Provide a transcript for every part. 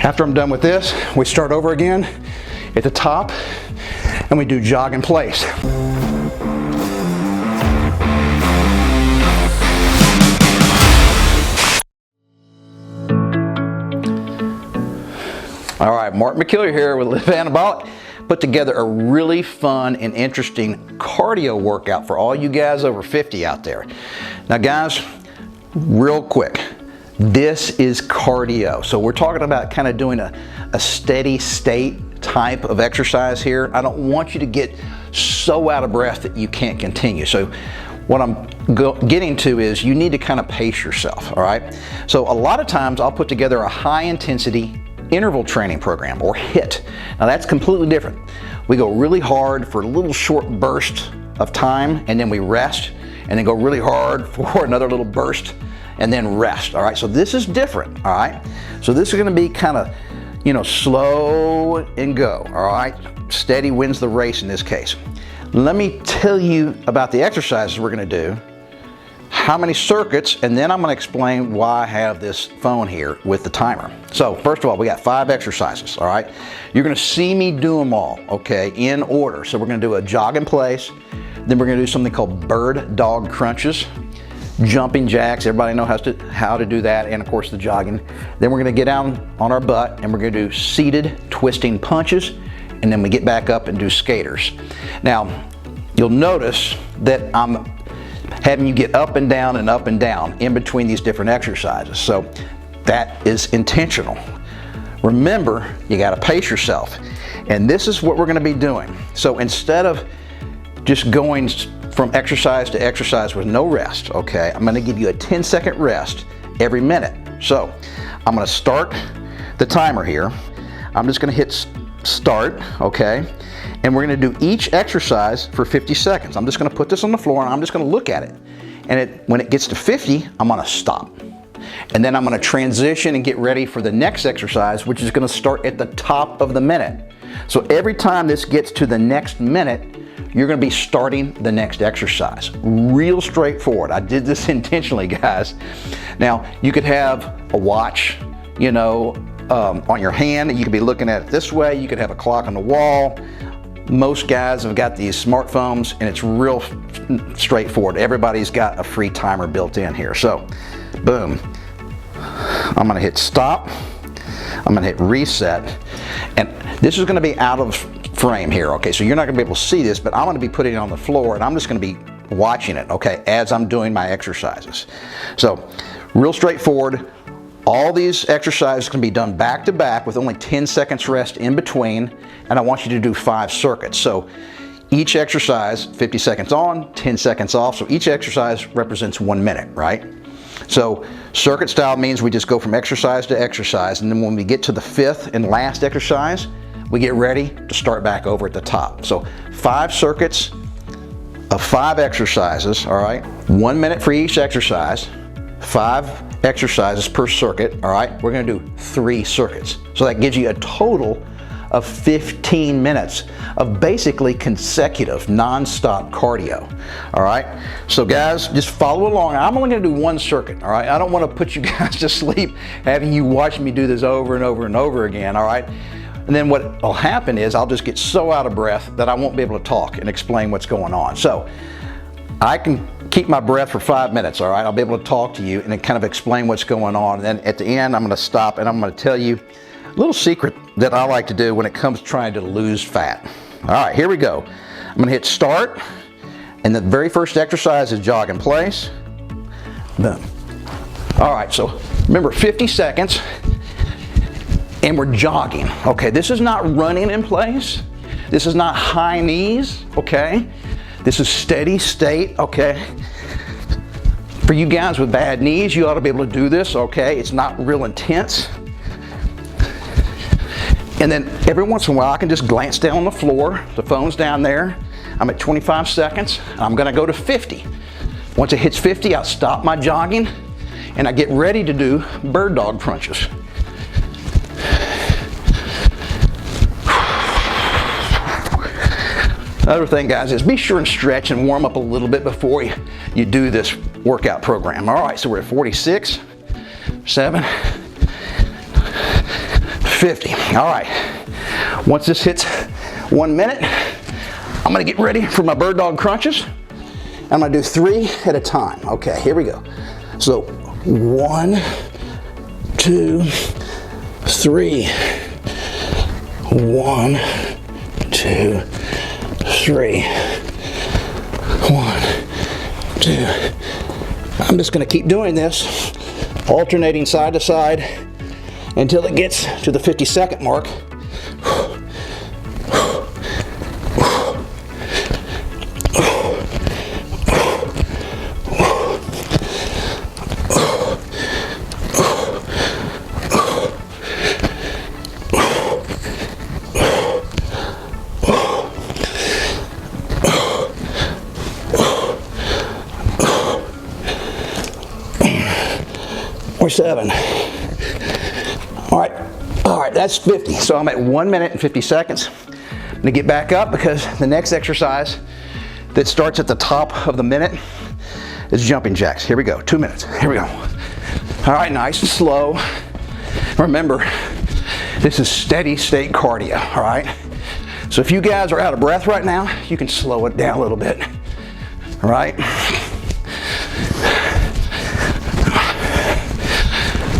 After I'm done with this, we start over again at the top and we do jog in place. All right, Mark McKillier here with Live Anabolic. Put together a really fun and interesting cardio workout for all you guys over 50 out there. Now guys, real quick, this is cardio. So we're talking about kind of doing a steady state type of exercise here. I don't want you to get so out of breath that you can't continue. So what I'm getting to is you need to kind of pace yourself, all right? So a lot of times I'll put together a high intensity interval training program, or HIIT. Now that's completely different. We go really hard for a little short burst of time and then we rest, and then go really hard for another little burst and then rest, all right? So this is different, all right? So this is gonna be kind of, you know, slow and go, all right? Steady wins the race in this case. Let me tell you about the exercises we're gonna do, how many circuits, and then I'm going to explain why I have this phone here with the timer. So first of all, we got 5 exercises, all right? You're going to see me do them all, okay, in order. So we're going to do a jog in place, then we're going to do something called bird dog crunches, jumping jacks, everybody knows how to do that, and of course the jogging. Then we're going to get down on our butt and we're going to do seated twisting punches, and then we get back up and do skaters. Now, you'll notice that I'm having you get up and down in between these different exercises. So that is intentional. Remember, you got to pace yourself. And this is what we're going to be doing. So instead of just going from exercise to exercise with no rest, okay, I'm going to give you a 10-second rest every minute. So I'm going to start the timer here. I'm just going to hit start, okay? And we're going to do each exercise for 50 seconds. I'm just going to put this on the floor and I'm just going to look at it. And when it gets to 50, I'm going to stop. And then I'm going to transition and get ready for the next exercise, which is going to start at the top of the minute. So every time this gets to the next minute, you're going to be starting the next exercise. Real straightforward. I did this intentionally, guys. Now, you could have a watch, you know, on your hand, and you could be looking at it this way. You could have a clock on the wall. Most guys have got these smartphones and it's real straightforward. Everybody's got a free timer built in here. So, boom. I'm gonna hit stop. I'm gonna hit reset. And this is gonna be out of frame here, okay? So you're not gonna be able to see this, but I'm gonna be putting it on the floor and I'm just gonna be watching it, okay, as I'm doing my exercises. So, real straightforward. All these exercises can be done back to back with only 10 seconds rest in between, and I want you to do 5 circuits. So each exercise, 50 seconds on, 10 seconds off, so each exercise represents 1 minute, right? So circuit style means we just go from exercise to exercise, and then when we get to the 5th and last exercise, we get ready to start back over at the top. So 5 circuits of 5 exercises, all right? 1 minute for each exercise, 5 exercises per circuit, all right? We're gonna do 3 circuits. So that gives you a total of 15 minutes of basically consecutive, non-stop cardio, all right? So guys, just follow along. I'm only gonna do 1 circuit, all right? I don't wanna put you guys to sleep having you watch me do this over and over and over again, all right? And then what will happen is I'll just get so out of breath that I won't be able to talk and explain what's going on. So I can keep my breath for 5 minutes, all right? I'll be able to talk to you and then kind of explain what's going on. And then at the end, I'm gonna stop and I'm gonna tell you a little secret that I like to do when it comes to trying to lose fat. All right, here we go. I'm gonna hit start, and the very first exercise is jog in place. Boom. All right, so remember 50 seconds, and we're jogging, okay? This is not running in place. This is not high knees, okay? This is steady state, okay? For you guys with bad knees, you ought to be able to do this, okay? It's not real intense. And then every once in a while, I can just glance down on the floor. The phone's down there. I'm at 25 seconds. I'm gonna go to 50. Once it hits 50, I'll stop my jogging and I get ready to do bird dog crunches. Another thing, guys, is be sure and stretch and warm up a little bit before you do this workout program. All right, so we're at 46, 7, 50. All right, once this hits 1 minute, I'm gonna get ready for my bird dog crunches. I'm gonna do 3 at a time. Okay, here we go. So 1, 2, 3. 1, 2, 3. 1, 2. I'm just gonna keep doing this, alternating side to side until it gets to the 50-second mark. Or 7. All right, that's 50. So I'm at 1 minute and 50 seconds. I'm gonna get back up because the next exercise that starts at the top of the minute is jumping jacks. Here we go, 2 minutes, here we go. All right, nice and slow. Remember, this is steady state cardio, all right? So if you guys are out of breath right now, you can slow it down a little bit, all right?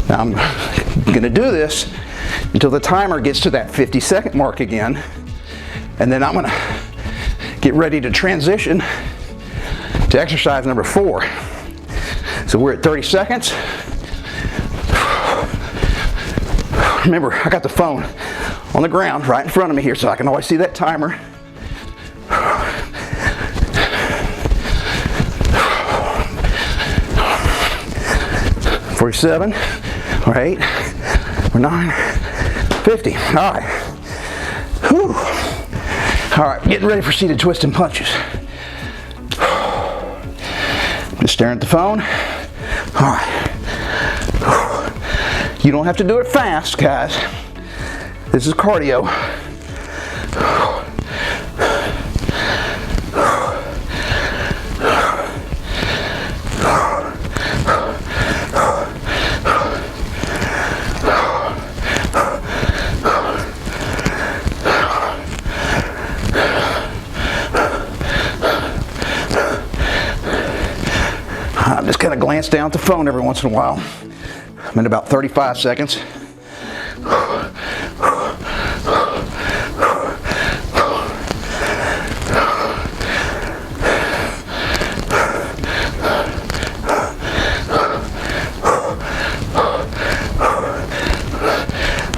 Now I'm gonna do this until the timer gets to that 50-second mark again, and then I'm gonna get ready to transition to exercise number 4. So we're at 30 seconds. Remember, I got the phone on the ground right in front of me here so I can always see that timer. $47, or 8, or 9, 50. All right. Whew. All right, getting ready for seated twist and punches. Just staring at the phone. All right. You don't have to do it fast, guys. This is cardio. I just kind of glance down at the phone every once in a while. I'm in about 35 seconds.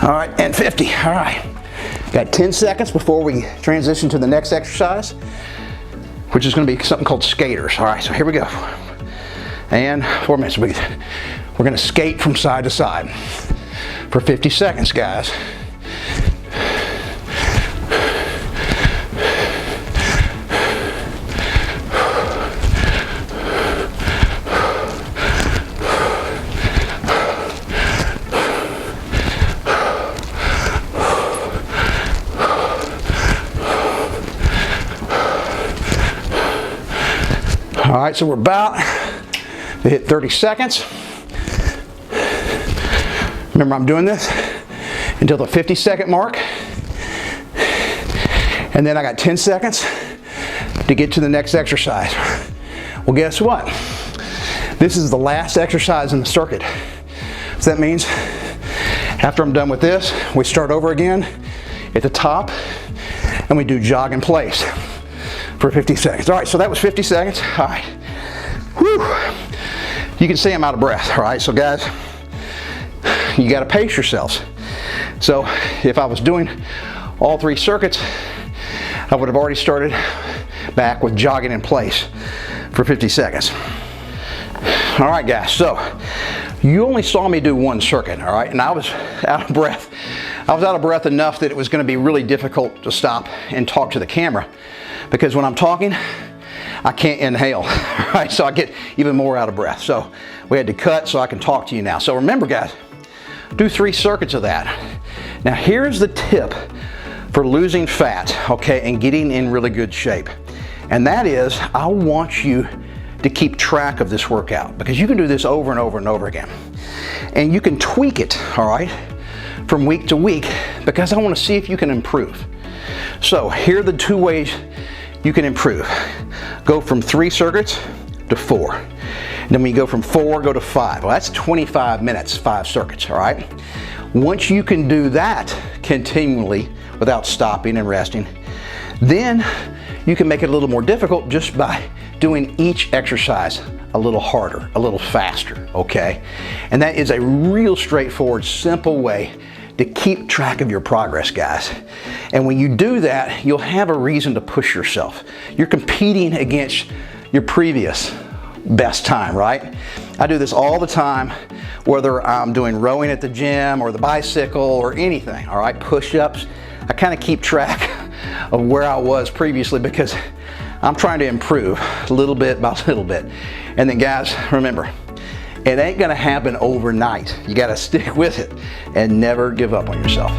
All right, and 50. All right. Got 10 seconds before we transition to the next exercise, which is going to be something called skaters. All right, so here we go. And 4 minutes. We're going to skate from side to side for 50 seconds, guys. All right, so we're about to hit 30 seconds. Remember, I'm doing this until the 50-second mark. And then I got 10 seconds to get to the next exercise. Well, guess what? This is the last exercise in the circuit. So that means after I'm done with this, we start over again at the top and we do jog in place for 50 seconds. All right, so that was 50 seconds. All right. Whew. You can see I'm out of breath, all right? So guys, you gotta pace yourselves. So if I was doing all 3 circuits, I would have already started back with jogging in place for 50 seconds. All right, guys, so you only saw me do 1 circuit, all right? And I was out of breath. I was out of breath enough that it was gonna be really difficult to stop and talk to the camera, because when I'm talking, I can't inhale, right? So I get even more out of breath. So we had to cut so I can talk to you now. So remember, guys, do 3 circuits of that. Now here's the tip for losing fat, okay, and getting in really good shape. And that is, I want you to keep track of this workout, because you can do this over and over and over again. And you can tweak it, all right, from week to week because I want to see if you can improve. So here are the 2 ways you can improve. Go from 3 circuits to 4. And then when you go from 4, go to 5. Well, that's 25 minutes, 5 circuits, all right? Once you can do that continually without stopping and resting, then you can make it a little more difficult just by doing each exercise a little harder, a little faster, okay? And that is a real straightforward, simple way to keep track of your progress, guys. And when you do that, you'll have a reason to push yourself. You're competing against your previous best time, right? I do this all the time, whether I'm doing rowing at the gym or the bicycle or anything, all right? Push-ups. I kind of keep track of where I was previously because I'm trying to improve little bit by little bit. And then guys, remember, it ain't gonna happen overnight. You gotta stick with it and never give up on yourself.